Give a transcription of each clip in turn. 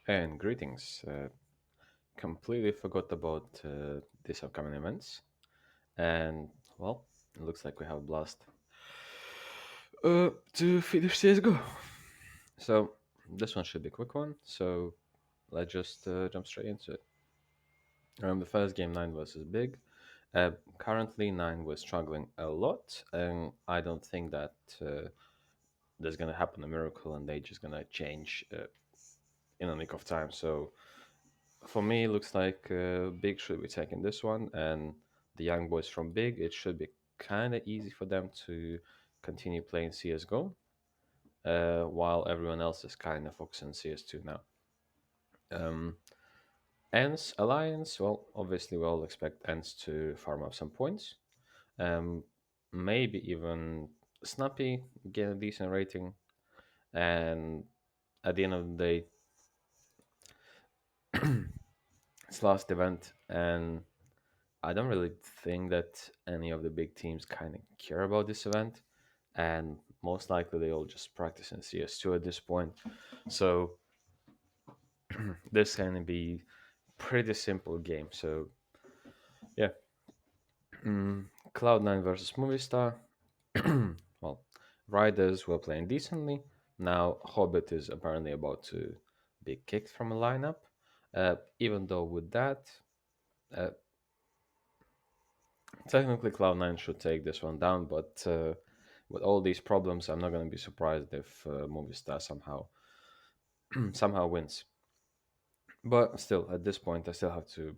And greetings. Completely forgot about these upcoming events. And, well, it looks like we have a blast to finish CSGO. So, this one should be a quick one. So, let's just jump straight into it. The first game, 9 versus Big. Currently, 9 was struggling a lot. And I don't think that there's going to happen a miracle and they just going to change in a nick of time. So, for me, it looks like Big should be taking this one, and the young boys from Big, it should be kind of easy for them to continue playing CSGO, while everyone else is kind of focusing on CS2 now. Um, Ents Alliance, well, obviously we all expect Ents to farm up some points. Um, Maybe even Snappy get a decent rating, and at the end of the day, it's last event, and I don't really think that any of the big teams kind of care about this event, and most likely they all just practice in CS2 at this point. So this can be pretty simple game. So yeah, Cloud9 versus Movistar. Well, Riders were playing decently. Now Hobbit is apparently about to be kicked from a lineup. Even though with that, uh, technically, Cloud9 should take this one down, but with all these problems, I'm not going to be surprised if Movistar somehow wins. But still, at this point, I still have to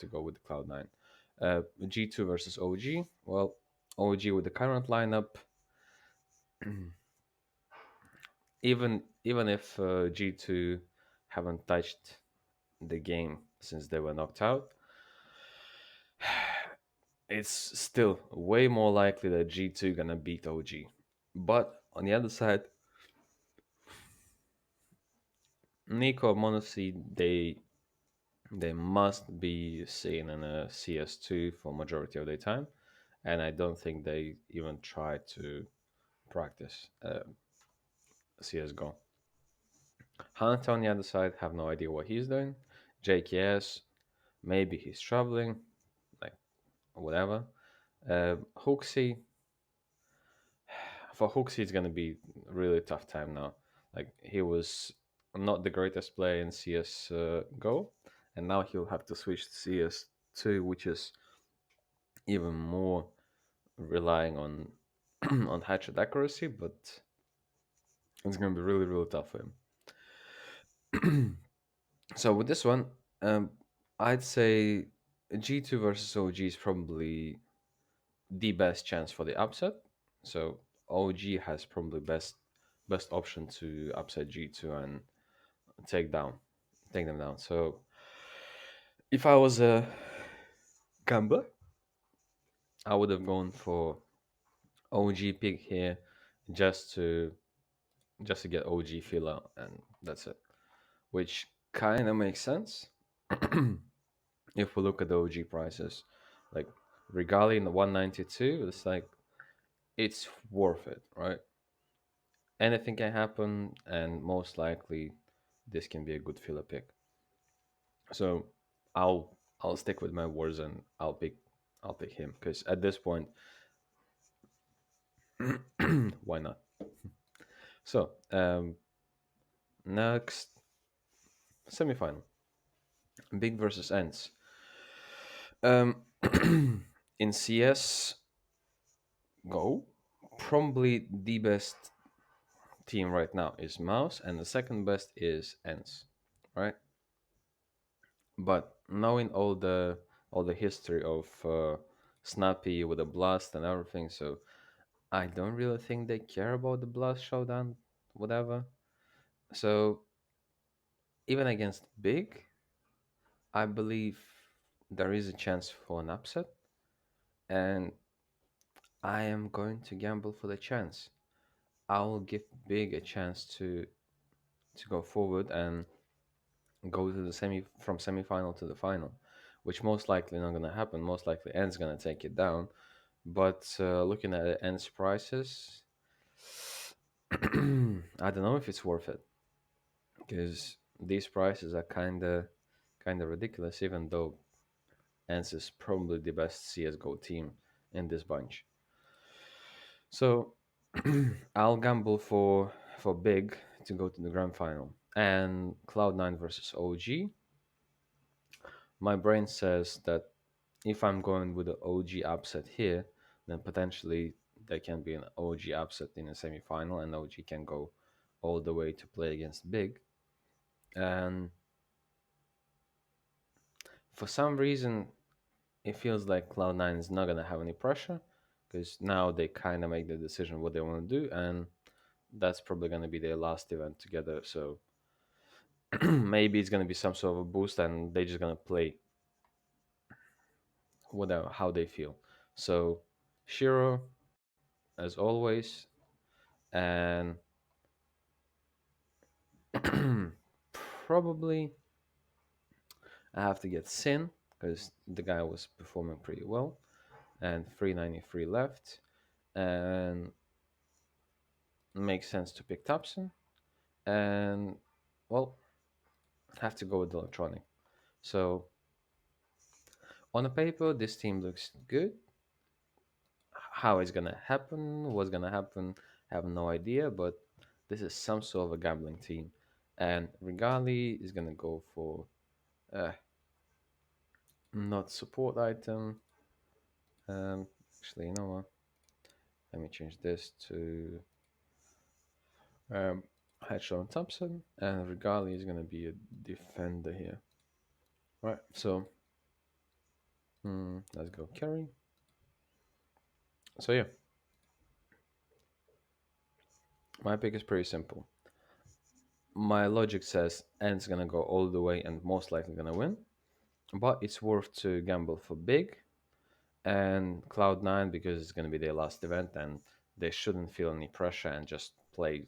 go with Cloud9. G2 versus OG. Well, OG with the current lineup, even if G2 haven't touched the game since they were knocked out, it's still way more likely that G2 gonna beat OG. But on the other side, Nico Monacy, they must be seen in a CS2 for majority of their time, and I don't think they even try to practice CS:GO. Hunter on the other side, have no idea what he's doing. JKS, maybe he's traveling, like whatever. Hooksy, for Hooksy, it's gonna be really tough time now. Like he was not the greatest player in CS::GO, and now he'll have to switch to CS2, which is even more relying on on hatchet accuracy, but it's gonna be really really tough for him. So with this one, um, I'd say G2 versus OG is probably the best chance for the upset. So OG has probably best option to upset G2 and take down take them down. So if I was a gambler, I would have gone for OG pick here just to get OG filler and that's it. Which kind of makes sense if we look at the OG prices. Like Regali in the 192, it's like it's worth it, right? Anything can happen, and most likely this can be a good filler pick. So I'll stick with my words and I'll pick him because at this point, why not? So next semifinal, Big versus Ends. Um, in CS Go, probably the best team right now is Mouse, and the second best is Ends, right? But knowing all the history of Snappy with the blast and everything, so I don't really think they care about the blast showdown, whatever. So even against Big, I believe there is a chance for an upset, and I am going to gamble for the chance. I will give Big a chance to go forward and go to the semi-final to the final, which most likely not gonna happen. Most likely, End's gonna take it down. But looking at End's prices, I don't know if it's worth it because these prices are kind of ridiculous, even though ENCE is probably the best CS:GO team in this bunch. So I'll gamble for big to go to the grand final and Cloud9 versus OG. My brain says that if I'm going with the OG upset here, then potentially there can be an OG upset in a semifinal, and OG can go all the way to play against Big. And for some reason, it feels like Cloud9 is not gonna have any pressure because now they kind of make the decision what they want to do, and that's probably gonna be their last event together. So maybe it's gonna be some sort of a boost, and they're just gonna play whatever how they feel. So Shiro, as always, and probably I have to get Sin because the guy was performing pretty well, and 393 left, and makes sense to pick Thompson, and well, have to go with Electronic. So on the paper, this team looks good. How it's gonna happen, what's gonna happen, I have no idea, but this is some sort of a gambling team, and Regali is gonna go for uh, not support item. Actually, you know what? Let me change this to Hedgehog and Thompson, and Regali is gonna be a defender here. Right, so let's go carry. So yeah, my pick is pretty simple. My logic says N's gonna go all the way and most likely gonna win, but it's worth to gamble for big and Cloud9 because it's gonna be their last event and they shouldn't feel any pressure and just play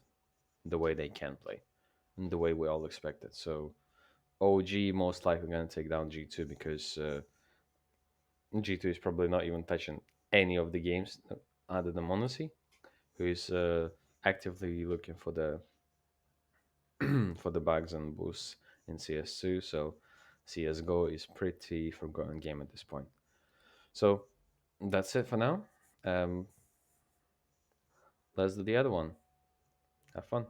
the way they can play and the way we all expect it. So OG most likely gonna take down G2 because G2 is probably not even touching any of the games other than Monacy, who is actively looking for the for the bugs and boosts in CS2. So CSGO is pretty forgotten game at this point. So that's it for now. Let's do the other one. Have fun.